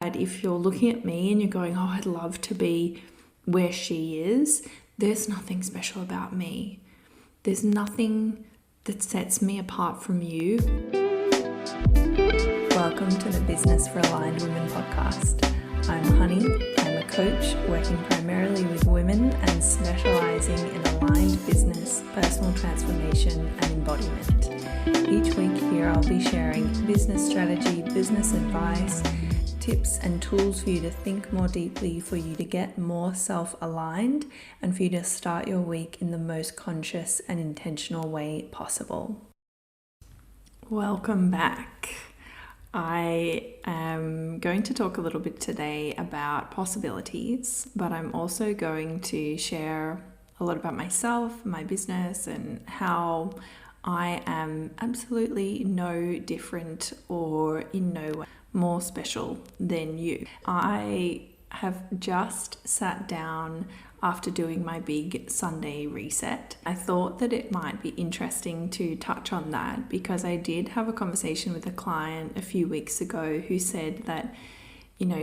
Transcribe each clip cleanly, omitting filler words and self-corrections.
If you're looking at me and you're going, oh, I'd love to be where she is, there's nothing special about me. There's nothing that sets me apart from you. Welcome to the Business for Aligned Women podcast. I'm Honey. I'm a coach working primarily with women and specializing in aligned business, personal transformation, and embodiment. Each week here I'll be sharing business strategy, business advice, tips and tools for you to think more deeply, for you to get more self-aligned, and for you to start your week in the most conscious and intentional way possible. Welcome back. I am going to talk a little bit today about possibilities, but I'm also going to share a lot about myself, my business, and how I am absolutely no different or in no way more special than you. I have just sat down after doing my big Sunday reset. I thought that it might be interesting to touch on that because I did have a conversation with a client a few weeks ago who said that,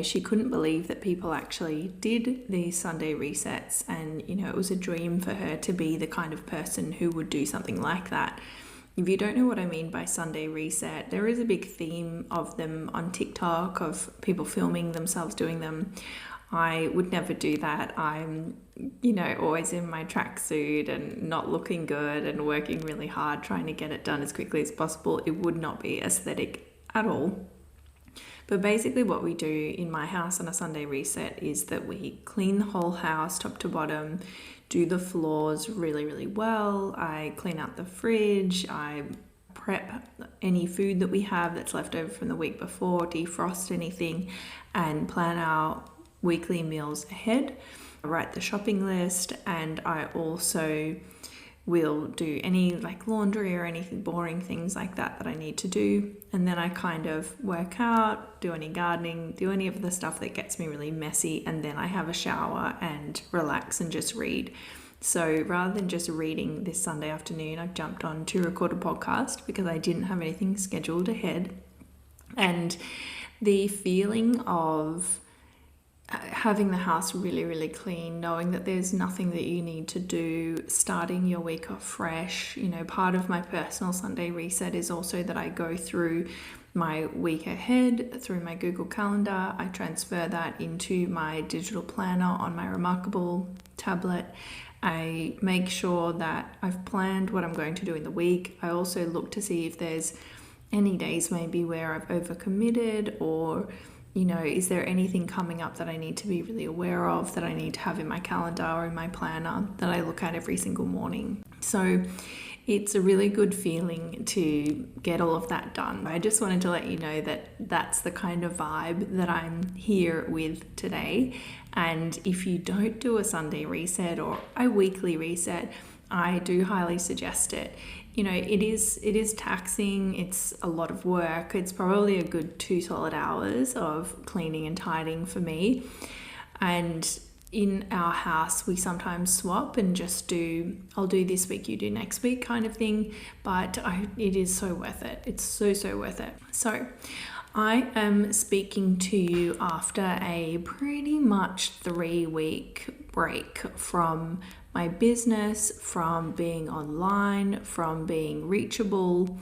she couldn't believe that people actually did these Sunday resets, and, it was a dream for her to be the kind of person who would do something like that. If you don't know what I mean by Sunday reset, there is a big theme of them on TikTok, of people filming themselves doing them. I would never do that. I'm, always in my tracksuit and not looking good and working really hard, trying to get it done as quickly as possible. It would not be aesthetic at all. But basically what we do in my house on a Sunday reset is that we clean the whole house top to bottom, do the floors really, really well. I clean out the fridge. I prep any food that we have that's left over from the week before, defrost anything, and plan our weekly meals ahead. I write the shopping list, and I also will do any laundry or anything boring things like that I need to do. And then I kind of work out, do any gardening, do any of the stuff that gets me really messy, and then I have a shower and relax and just read. So rather than just reading this Sunday afternoon, I've jumped on to record a podcast because I didn't have anything scheduled ahead. And the feeling of having the house really, really clean, knowing that there's nothing that you need to do, starting your week off fresh. Part of my personal Sunday reset is also that I go through my week ahead through my Google Calendar. I transfer that into my digital planner on my Remarkable tablet. I make sure that I've planned what I'm going to do in the week. I also look to see if there's any days maybe where I've overcommitted, or is there anything coming up that I need to be really aware of, that I need to have in my calendar or in my planner that I look at every single morning. So it's a really good feeling to get all of that done. I just wanted to let you know that that's the kind of vibe that I'm here with today. And if you don't do a Sunday reset or a weekly reset, I do highly suggest it. It is taxing. It's a lot of work. It's probably a good 2 solid hours of cleaning and tidying for me. And in our house, we sometimes swap and just I'll do this week, you do next week kind of thing. But it is so worth it. It's so worth it. So I am speaking to you after a pretty much 3-week break from my business, from being online, from being reachable,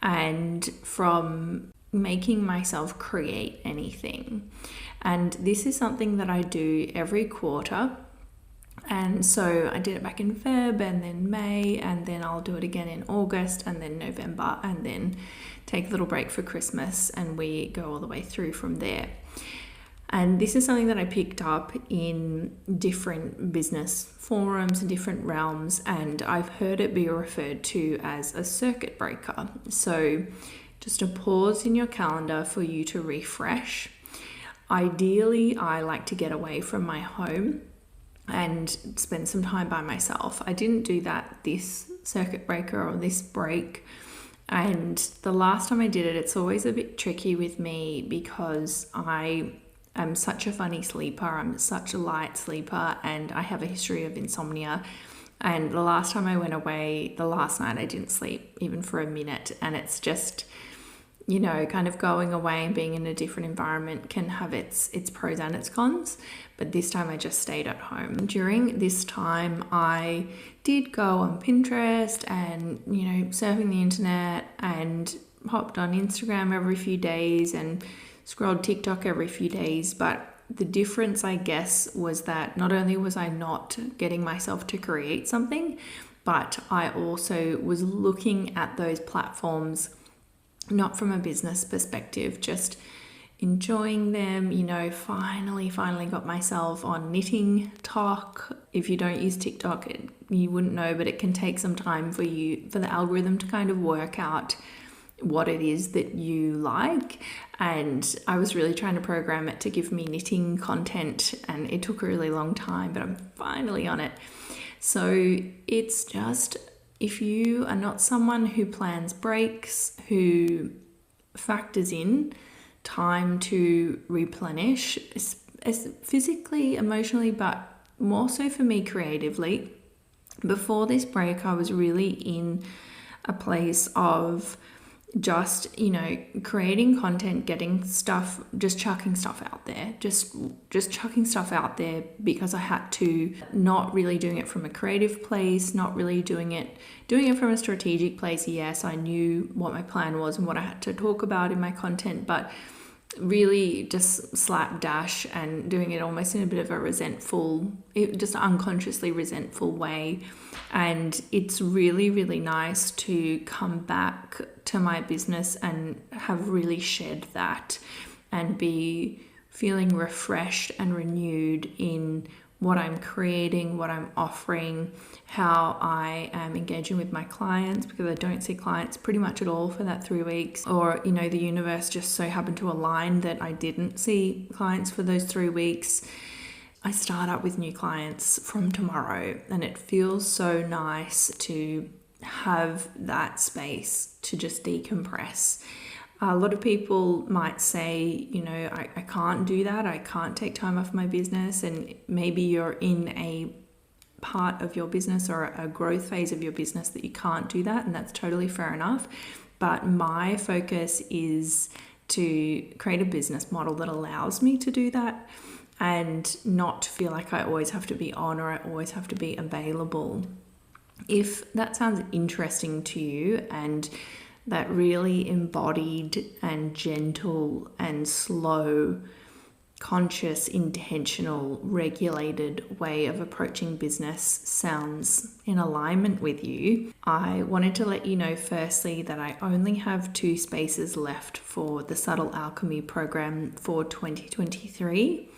and from making myself create anything. And this is something that I do every quarter. And so I did it back in Feb, and then May, and then I'll do it again in August, and then November, and then take a little break for Christmas, and we go all the way through from there. And this is something that I picked up in different business forums and different realms, and I've heard it be referred to as a circuit breaker. So just a pause in your calendar for you to refresh. Ideally, I like to get away from my home and spend some time by myself. I didn't do that this circuit breaker or this break. And the last time I did it, it's always a bit tricky with me because I'm such a funny sleeper. I'm such a light sleeper, and I have a history of insomnia. And the last time I went away, the last night I didn't sleep even for a minute. And it's just, kind of going away and being in a different environment can have its pros and its cons. But this time I just stayed at home. During this time, I did go on Pinterest and, surfing the internet, and hopped on Instagram every few days and scrolled TikTok every few days. But the difference, I guess, was that not only was I not getting myself to create something, but I also was looking at those platforms not from a business perspective, just enjoying them. Finally got myself on knitting talk. If you don't use TikTok, you wouldn't know, but it can take some time for the algorithm to kind of work out what it is that you like. And I was really trying to program it to give me knitting content, and it took a really long time, but I'm finally on it. So it's just, if you are not someone who plans breaks, who factors in time to replenish, physically, emotionally, but more so for me creatively, before this break, I was really in a place of just, creating content, getting stuff, just chucking stuff out there, just chucking stuff out there because I had to, not really doing it from a creative place, not really doing it from a strategic place. Yes, I knew what my plan was and what I had to talk about in my content, but really just slapdash and doing it almost in a bit of a just unconsciously resentful way. And it's really, really nice to come back to my business and have really shed that and be feeling refreshed and renewed in what I'm creating, what I'm offering, how I am engaging with my clients, because I don't see clients pretty much at all for that 3 weeks. Or, the universe just so happened to align that I didn't see clients for those 3 weeks. I start up with new clients from tomorrow, and it feels so nice to have that space to just decompress. A lot of people might say, I can't do that. I can't take time off my business. And maybe you're in a part of your business or a growth phase of your business that you can't do that. And that's totally fair enough. But my focus is to create a business model that allows me to do that and not feel like I always have to be on or I always have to be available. If that sounds interesting to you, and that really embodied and gentle and slow, conscious, intentional, regulated way of approaching business sounds in alignment with you, I wanted to let you know firstly that I only have 2 spaces left for the Subtle Alchemy program for 2023.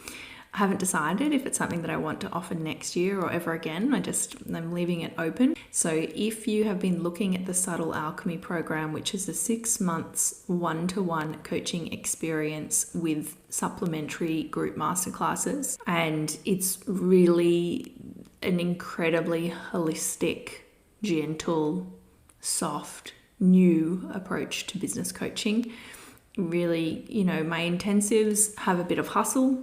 I haven't decided if it's something that I want to offer next year or ever again. I'm leaving it open. So if you have been looking at the Subtle Alchemy program, which is a 6 months one-to-one coaching experience with supplementary group masterclasses, and it's really an incredibly holistic, gentle, soft, new approach to business coaching. Really, my intensives have a bit of hustle.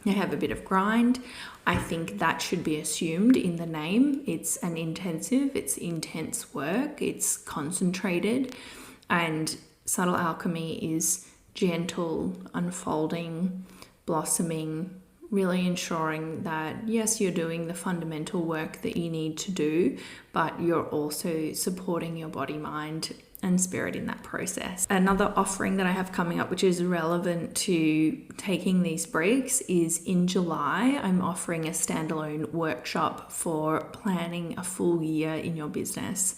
They have a bit of grind. I think that should be assumed in the name. It's an intensive, it's intense work, it's concentrated, and Subtle Alchemy is gentle, unfolding, blossoming, really ensuring that, yes, you're doing the fundamental work that you need to do, but you're also supporting your body, mind, and spirit in that process. Another offering that I have coming up, which is relevant to taking these breaks, is in July, I'm offering a standalone workshop for planning a full year in your business.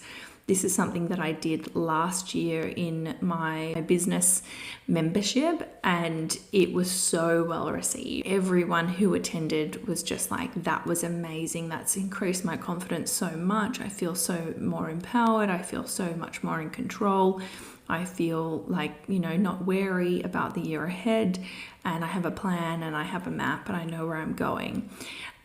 This is something that I did last year in my business membership, and it was so well received. Everyone who attended was just like, that was amazing. That's increased my confidence so much. I feel so more empowered. I feel so much more in control. I feel like, not wary about the year ahead, and I have a plan and I have a map and I know where I'm going.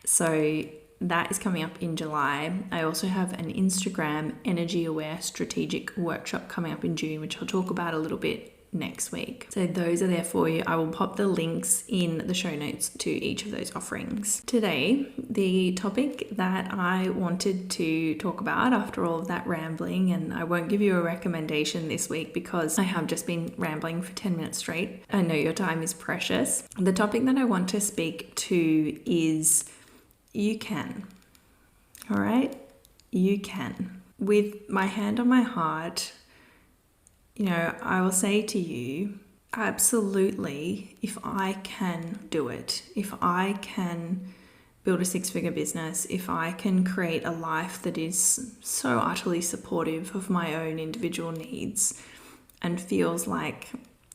So that is coming up in July. I also have an Instagram energy aware strategic workshop coming up in June, which I'll talk about a little bit next week. So those are there for you. I will pop the links in the show notes to each of those offerings. Today, the topic that I wanted to talk about after all of that rambling, and I won't give you a recommendation this week because I have just been rambling for 10 minutes straight. I know your time is precious. The topic that I want to speak to is you can. All right? You can. With my hand on my heart, I will say to you, absolutely, if I can do it, if I can build a 6-figure business, if I can create a life that is so utterly supportive of my own individual needs and feels like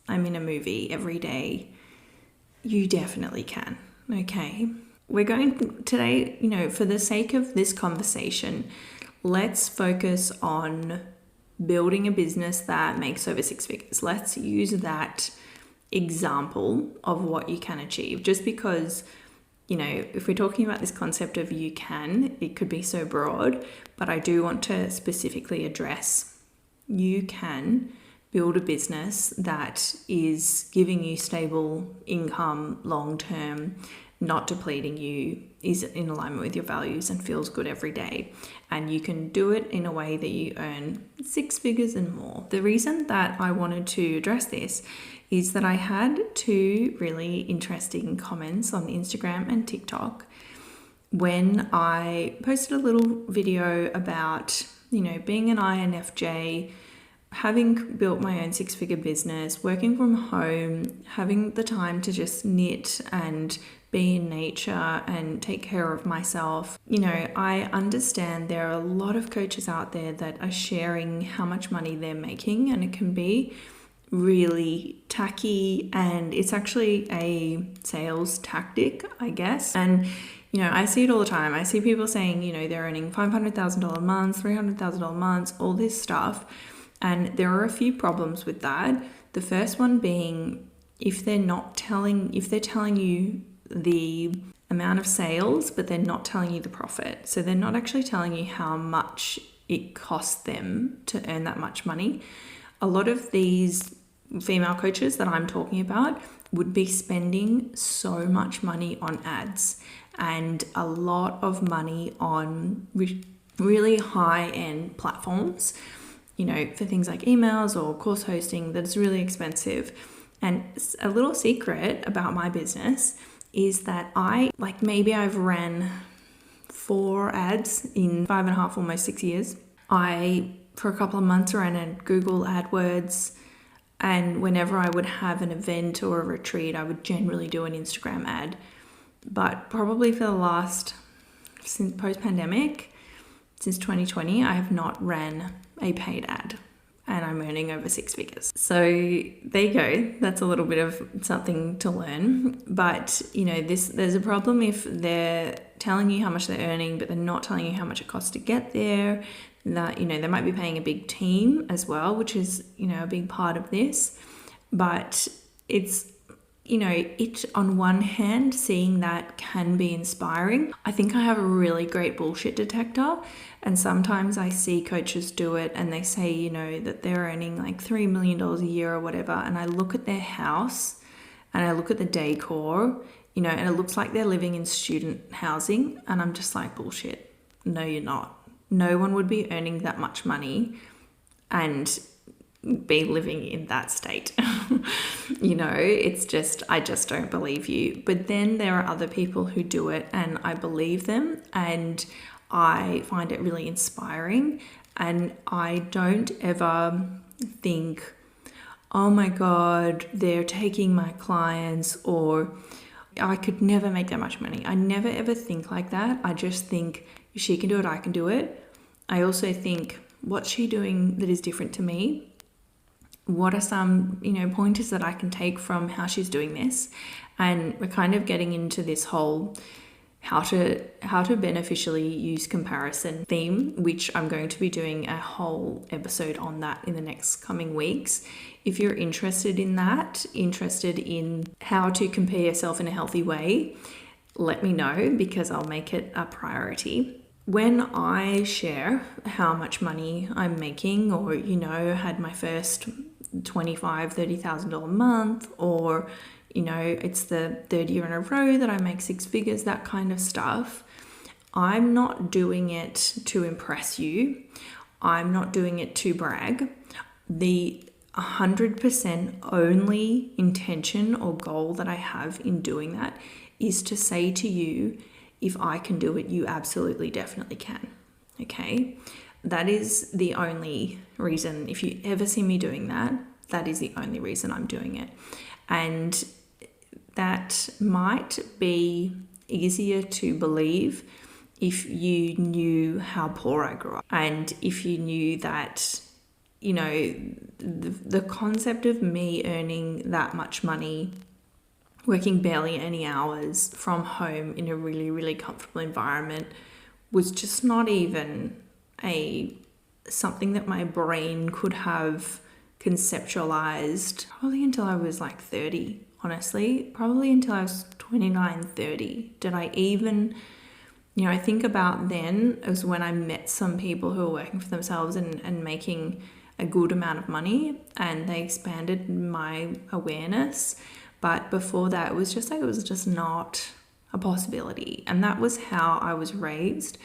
I'm in a movie every day, you definitely can, okay? We're going today, for the sake of this conversation, let's focus on building a business that makes over 6 figures. Let's use that example of what you can achieve. Just because, if we're talking about this concept of you can, it could be so broad, but I do want to specifically address you can build a business that is giving you stable income long term, not depleting you, is in alignment with your values and feels good every day. And you can do it in a way that you earn 6 figures and more. The reason that I wanted to address this is that I had 2 really interesting comments on Instagram and TikTok when I posted a little video about, being an INFJ, having built my own 6-figure business, working from home, having the time to just knit and be in nature and take care of myself. I understand there are a lot of coaches out there that are sharing how much money they're making, and it can be really tacky, and it's actually a sales tactic, I guess. And I see it all the time. I see people saying, they're earning $500,000 a month, $300,000 a month, all this stuff. And there are a few problems with that. The first one being if they're telling you the amount of sales, but they're not telling you the profit. So they're not actually telling you how much it costs them to earn that much money. A lot of these female coaches that I'm talking about would be spending so much money on ads and a lot of money on really high-end platforms, for things like emails or course hosting that's really expensive. And a little secret about my business is that I've ran 4 ads in 5.5, almost 6 years. I, for a couple of months, ran a Google AdWords, and whenever I would have an event or a retreat, I would generally do an Instagram ad. But probably for the last, since post-pandemic, since 2020, I have not ran a paid ad, and I'm earning over 6 figures. So there you go. That's a little bit of something to learn. But, there's a problem if they're telling you how much they're earning, but they're not telling you how much it costs to get there. That, they might be paying a big team as well, which is, a big part of this. But it's, it on one hand, seeing that can be inspiring. I think I have a really great bullshit detector. And sometimes I see coaches do it and they say, that they're earning like $3 million a year or whatever. And I look at their house and I look at the decor, and it looks like they're living in student housing. And I'm just like, bullshit. No, you're not. No one would be earning that much money and be living in that state. It's just, I just don't believe you. But then there are other people who do it and I believe them, and I find it really inspiring. And I don't ever think, oh my God, they're taking my clients, or I could never make that much money. I never ever think like that. I just think, if she can do it, I can do it. I also think, what's she doing that is different to me? What are some, pointers that I can take from how she's doing this? And we're kind of getting into this whole how to beneficially use comparison theme, which I'm going to be doing a whole episode on that in the next coming weeks. If you're interested in that, interested in how to compare yourself in a healthy way, let me know, because I'll make it a priority. When I share how much money I'm making, or, had my first $30,000 a month, or, it's the third year in a row that I make six figures, that kind of stuff. I'm not doing it to impress you. I'm not doing it to brag. The 100% only intention or goal that I have in doing that is to say to you, if I can do it, you absolutely definitely can. Okay? That is the only reason. If you ever see me doing that, that is the only reason I'm doing it. And that might be easier to believe if you knew how poor I grew up, and if you knew that, the concept of me earning that much money, working barely any hours from home in a really, really comfortable environment, was just not even something that my brain could have conceptualized probably until I was like 30, honestly. Probably until I was 29, 30. Did I even, I think about then as when I met some people who were working for themselves and making a good amount of money, and they expanded my awareness. But before that, it was just not a possibility. And that was how I was raised.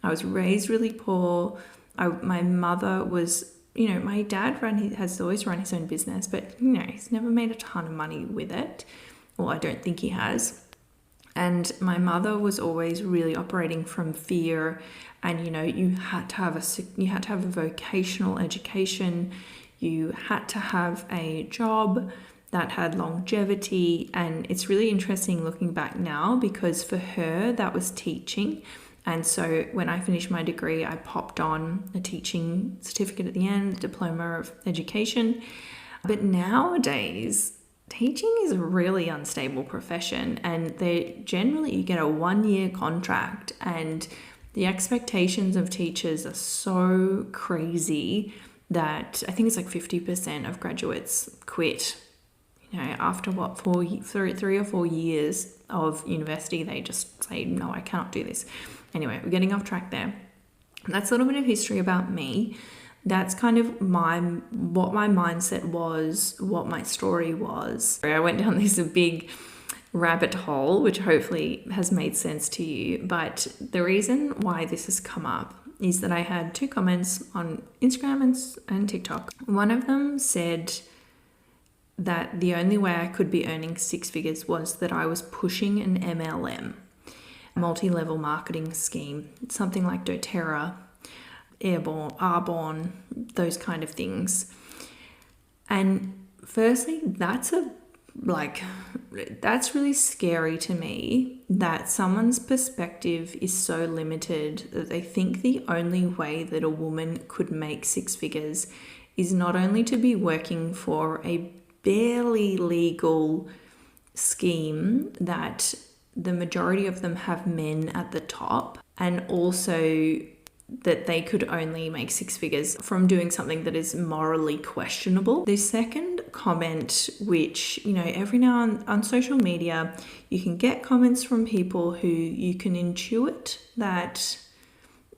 I was raised really poor. My mother was, my dad has always run his own business, but, he's never made a ton of money with it. Well, I don't think he has. And my mother was always really operating from fear. And, you had to have a vocational education. You had to have a job that had longevity. And it's really interesting looking back now, because for her, that was teaching. And so when I finished my degree, I popped on a teaching certificate at the end, a diploma of education. But nowadays, teaching is a really unstable profession, and you get a 1-year contract, and the expectations of teachers are so crazy that I think it's like 50% of graduates quit. After 3 or 4 years of university, they just say, no, I cannot do this. Anyway, we're getting off track there. That's a little bit of history about me. That's kind of what my mindset was, what my story was. I went down this big rabbit hole, which hopefully has made sense to you. But the reason why this has come up is that I had 2 comments on Instagram and TikTok. One of them said that the only way I could be earning 6 figures was that I was pushing an MLM, multi-level marketing scheme, something like doTERRA, Arbonne, those kind of things. And firstly, that's really scary to me, that someone's perspective is so limited that they think the only way that a woman could make 6 figures is not only to be working for a barely legal scheme that the majority of them have men at the top, and also that they could only make 6 figures from doing something that is morally questionable. The second comment, which, every now on social media, you can get comments from people who you can intuit that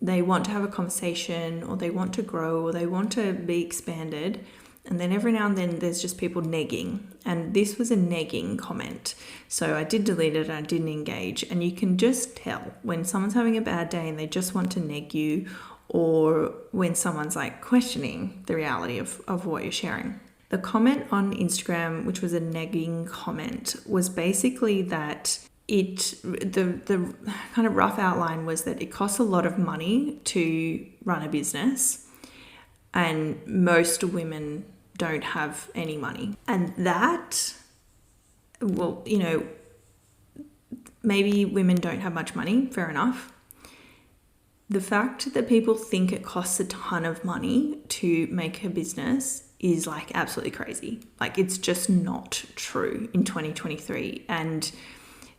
they want to have a conversation, or they want to grow, or they want to be expanded. And then every now and then there's just people negging. And this was a negging comment. So I did delete it and I didn't engage. And you can just tell when someone's having a bad day and they just want to neg you, or when someone's like questioning the reality of what you're sharing. The comment on Instagram, which was a negging comment, was basically that the kind of rough outline was that it costs a lot of money to run a business, and most women don't have any money. And that, well, maybe women don't have much money, fair enough. The fact that people think it costs a ton of money to make a business is like absolutely crazy. Like, it's just not true in 2023. And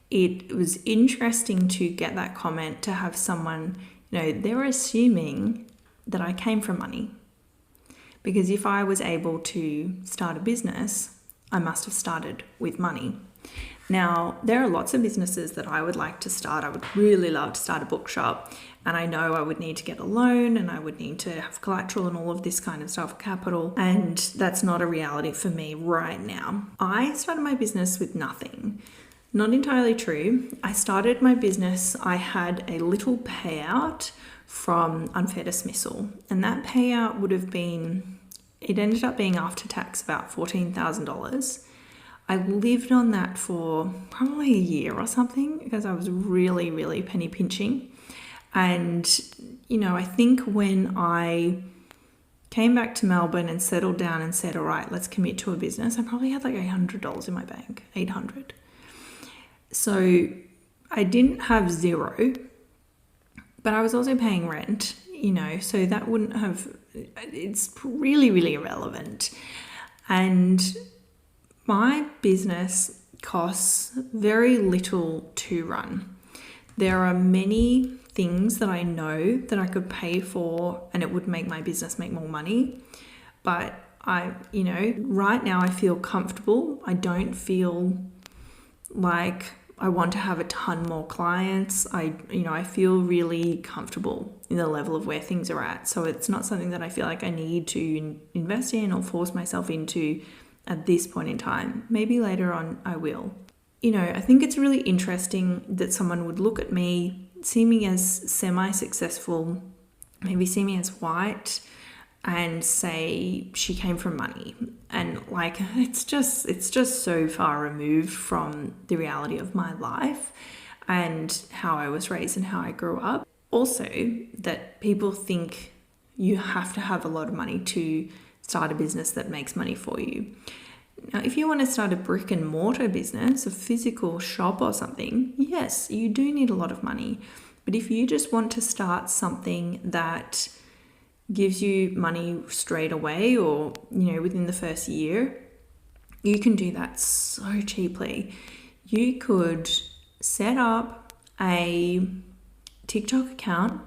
it was interesting to get that comment, to have someone, they're assuming that I came from money. Because if I was able to start a business, I must have started with money. Now, there are lots of businesses that I would like to start. I would really love to start a bookshop, and I know I would need to get a loan and I would need to have collateral and all of this kind of stuff, capital, and that's not a reality for me right now. I started my business with nothing. Not entirely true. I started my business, I had a little payout from unfair dismissal, and that payout would have been, it ended up being after tax about $14,000. I lived on that for probably a year or something because I was really, really penny pinching. And, I think when I came back to Melbourne and settled down and said, all right, let's commit to a business, I probably had like $800 in my bank, 800. So I didn't have zero, but I was also paying rent, so that wouldn't have, it's really, really irrelevant. And my business costs very little to run. There are many things that I know that I could pay for and it would make my business make more money. But right now I feel comfortable. I don't feel like I want to have a ton more clients. I feel really comfortable in the level of where things are at. So it's not something that I feel like I need to invest in or force myself into at this point in time. Maybe later on I will. I think it's really interesting that someone would look at me, see me as semi-successful, maybe see me as white, and say she came from money. And it's just so far removed from the reality of my life and how I was raised and how I grew up. Also, that people think you have to have a lot of money to start a business that makes money for you. Now, if you want to start a brick and mortar business, a physical shop or something, yes, you do need a lot of money. But if you just want to start something that gives you money straight away or, within the first year, you can do that so cheaply. You could set up a TikTok account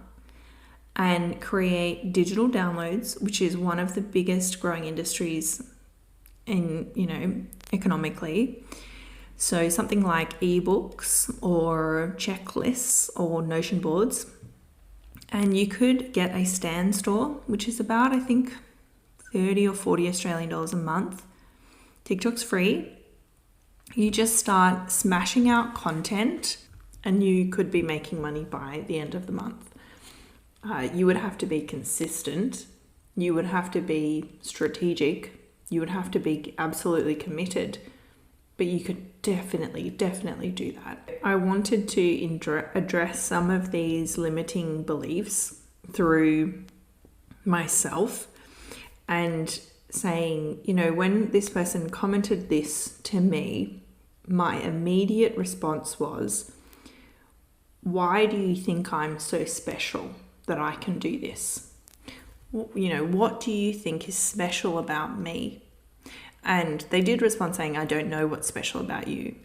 and create digital downloads, which is one of the biggest growing industries in, economically. So something like ebooks or checklists or Notion boards. And you could get a stand store, which is about, I think, 30 or 40 Australian dollars a month. TikTok's free. You just start smashing out content and you could be making money by the end of the month. You would have to be consistent. You would have to be strategic. You would have to be absolutely committed. But you could definitely do that. I wanted to address some of these limiting beliefs through myself and saying, when this person commented this to me, my immediate response was, why do you think I'm so special that I can do this? What do you think is special about me? And they did respond saying, I don't know what's special about you.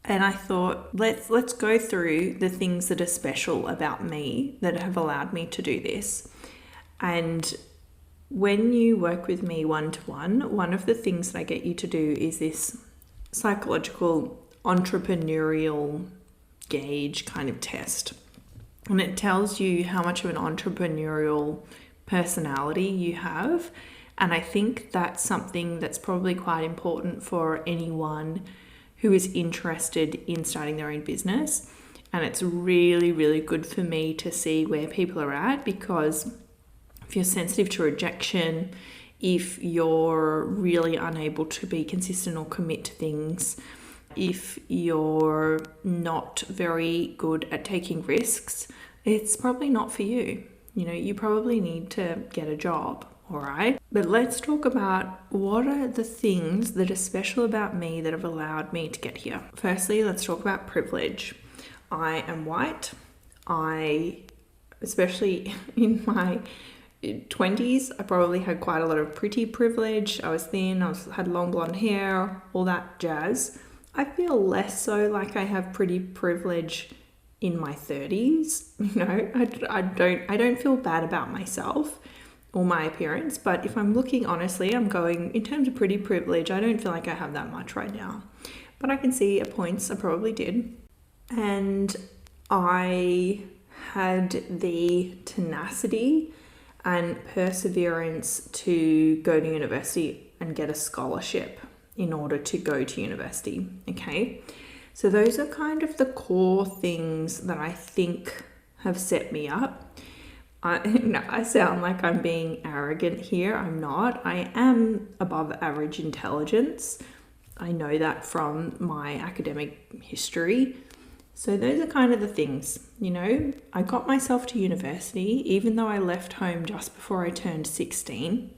And I thought, let's go through the things that are special about me that have allowed me to do this. And when you work with me one-to-one, one of the things that I get you to do is this psychological entrepreneurial gauge kind of test. And it tells you how much of an entrepreneurial personality you have. And I think that's something that's probably quite important for anyone who is interested in starting their own business. And it's really, really good for me to see where people are at, because if you're sensitive to rejection, if you're really unable to be consistent or commit to things, if you're not very good at taking risks, it's probably not for you. You probably need to get a job. All right, but let's talk about what are the things that are special about me that have allowed me to get here. Firstly, let's talk about privilege. I am white. Especially in my 20s, I probably had quite a lot of pretty privilege. I was thin, had long blonde hair, all that jazz. I feel less so like I have pretty privilege in my 30s. I don't feel bad about myself or my appearance, but if I'm looking honestly, I'm going, in terms of pretty privilege, I don't feel like I have that much right now. but I can see at points I probably did. And I had the tenacity and perseverance to go to university and get a scholarship in order to go to university. Okay, so those are kind of the core things that I think have set me up. I sound like I'm being arrogant here. I'm not. I am above average intelligence. I know that from my academic history. So those are kind of the things, I got myself to university, even though I left home just before I turned 16,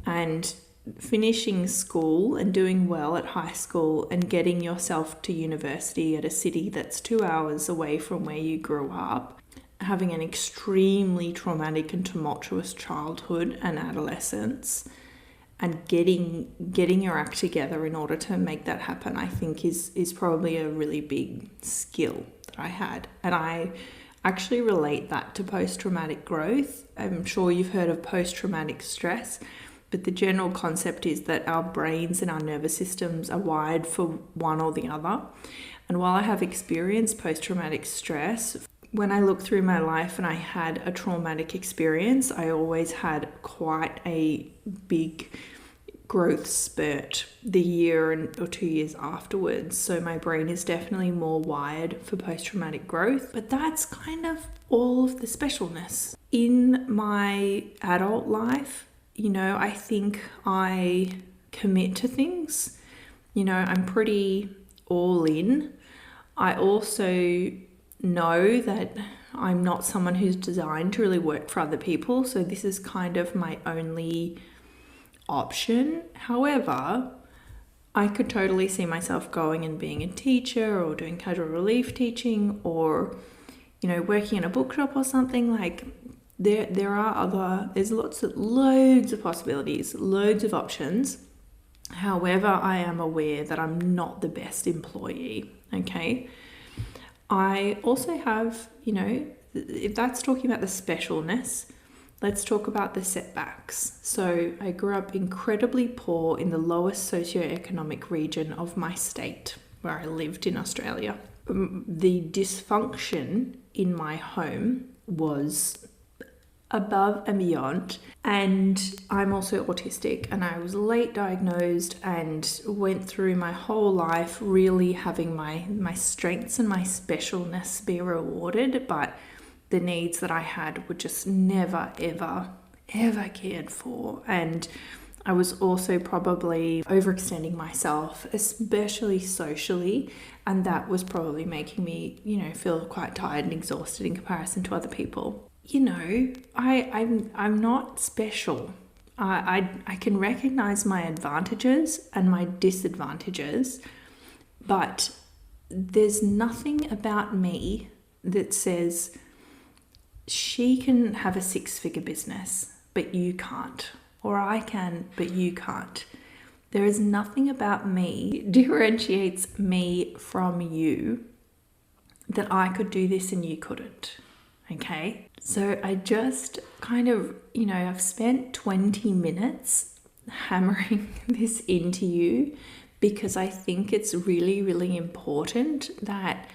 and finishing school and doing well at high school and getting yourself to university at a city that's 2 hours away from where you grew up, having an extremely traumatic and tumultuous childhood and adolescence, and getting your act together in order to make that happen, I think is probably a really big skill that I had. And I actually relate that to post-traumatic growth. I'm sure you've heard of post-traumatic stress, but the general concept is that our brains and our nervous systems are wired for one or the other. And while I have experienced post-traumatic stress, when I look through my life and I had a traumatic experience, I always had quite a big growth spurt the year or 2 years afterwards. So my brain is definitely more wired for post-traumatic growth. But that's kind of all of the specialness. In my adult life, I think I commit to things. I'm pretty all in. I also know that I'm not someone who's designed to really work for other people, so this is kind of my only option. However, I could totally see myself going and being a teacher or doing casual relief teaching or working in a bookshop or something. Like there's loads of possibilities, loads of options. However, I am aware that I'm not the best employee. Okay, I also have, if that's talking about the specialness, let's talk about the setbacks. So I grew up incredibly poor in the lowest socioeconomic region of my state where I lived in Australia. The dysfunction in my home was above and beyond. And I'm also autistic, and I was late diagnosed and went through my whole life really having my strengths and my specialness be rewarded, but the needs that I had were just never, ever, ever cared for. And I was also probably overextending myself, especially socially, and that was probably making me, feel quite tired and exhausted in comparison to other people. I'm not special. I can recognize my advantages and my disadvantages, but there's nothing about me that says she can have a 6-figure business, but you can't, or I can, but you can't. There is nothing about me that differentiates me from you that I could do this and you couldn't. Okay, so I just kind of, I've spent 20 minutes hammering this into you because I think it's really, really important that,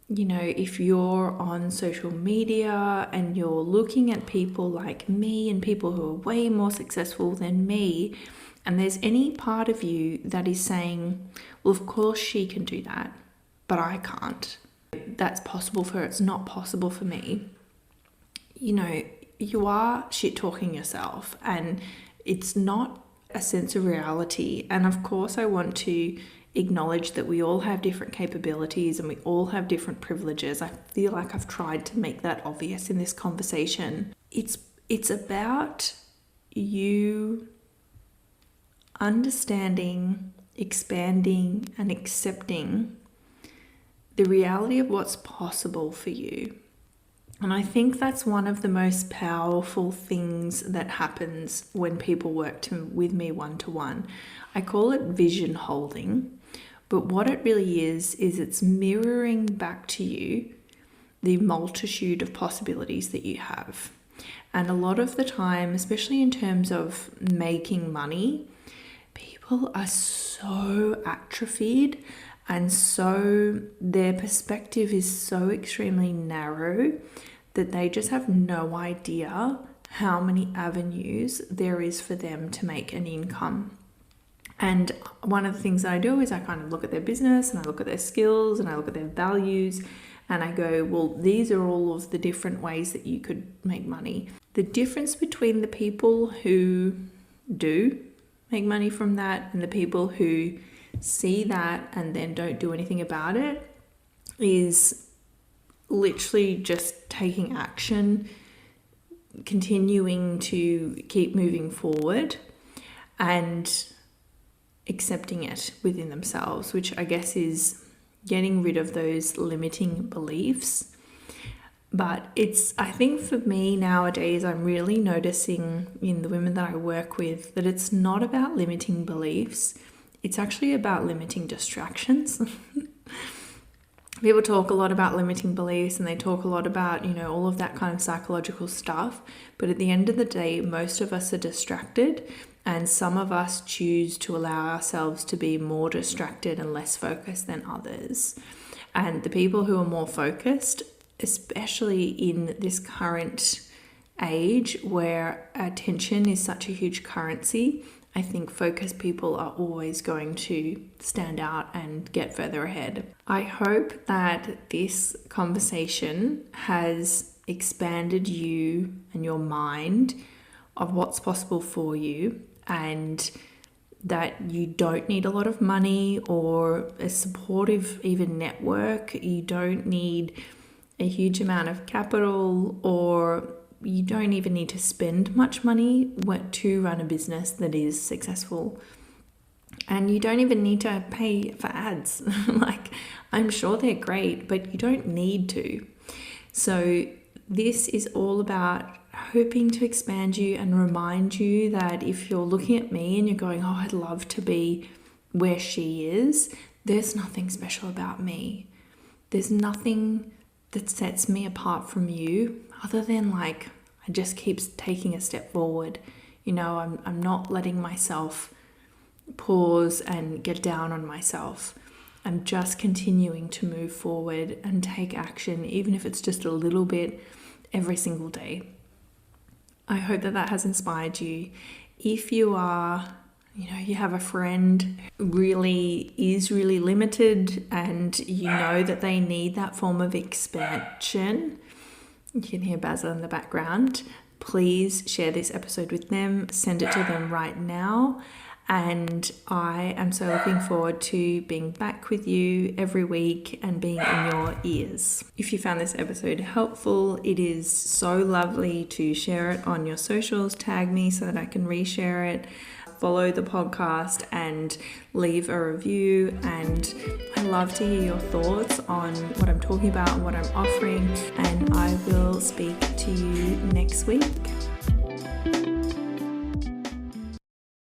if you're on social media and you're looking at people like me and people who are way more successful than me, and there's any part of you that is saying, well, of course she can do that, but I can't. That's possible for her, it's not possible for me. You are shit talking yourself, and it's not a sense of reality. And of course, I want to acknowledge that we all have different capabilities and we all have different privileges. I feel like I've tried to make that obvious in this conversation. It's about you understanding, expanding, and accepting the reality of what's possible for you. And I think that's one of the most powerful things that happens when people work with me one-to-one. I call it vision holding, but what it really is it's mirroring back to you the multitude of possibilities that you have. And a lot of the time, especially in terms of making money, people are so atrophied and so their perspective is so extremely narrow that they just have no idea how many avenues there is for them to make an income. And one of the things that I do is I kind of look at their business and I look at their skills and I look at their values and I go, well, these are all of the different ways that you could make money. The difference between the people who do make money from that and the people who see that and then don't do anything about it is literally just taking action, continuing to keep moving forward and accepting it within themselves, which I guess is getting rid of those limiting beliefs. But I think for me nowadays, I'm really noticing in the women that I work with that it's not about limiting beliefs. It's actually about limiting distractions. People talk a lot about limiting beliefs and they talk a lot about, all of that kind of psychological stuff. But at the end of the day, most of us are distracted and some of us choose to allow ourselves to be more distracted and less focused than others. And the people who are more focused, especially in this current age where attention is such a huge currency, I think focused people are always going to stand out and get further ahead. I hope that this conversation has expanded you and your mind of what's possible for you, and that you don't need a lot of money or a supportive even network. You don't need a huge amount of capital, or you don't even need to spend much money to run a business that is successful. And you don't even need to pay for ads. I'm sure they're great, but you don't need to. So this is all about hoping to expand you and remind you that if you're looking at me and you're going, oh, I'd love to be where she is, there's nothing special about me. There's nothing that sets me apart from you other than I just keep taking a step forward. I'm not letting myself pause and get down on myself. I'm just continuing to move forward and take action, even if it's just a little bit every single day. I hope that has inspired you. If you are, you have a friend who is really limited and you know that they need that form of expansion, you can hear Basil in the background, please share this episode with them, send it to them right now. And I am so looking forward to being back with you every week and being in your ears. If you found this episode helpful, it is so lovely to share it on your socials, tag me so that I can reshare it, follow the podcast and leave a review. And I love to hear your thoughts on what I'm talking about and what I'm offering. And I will speak to you next week.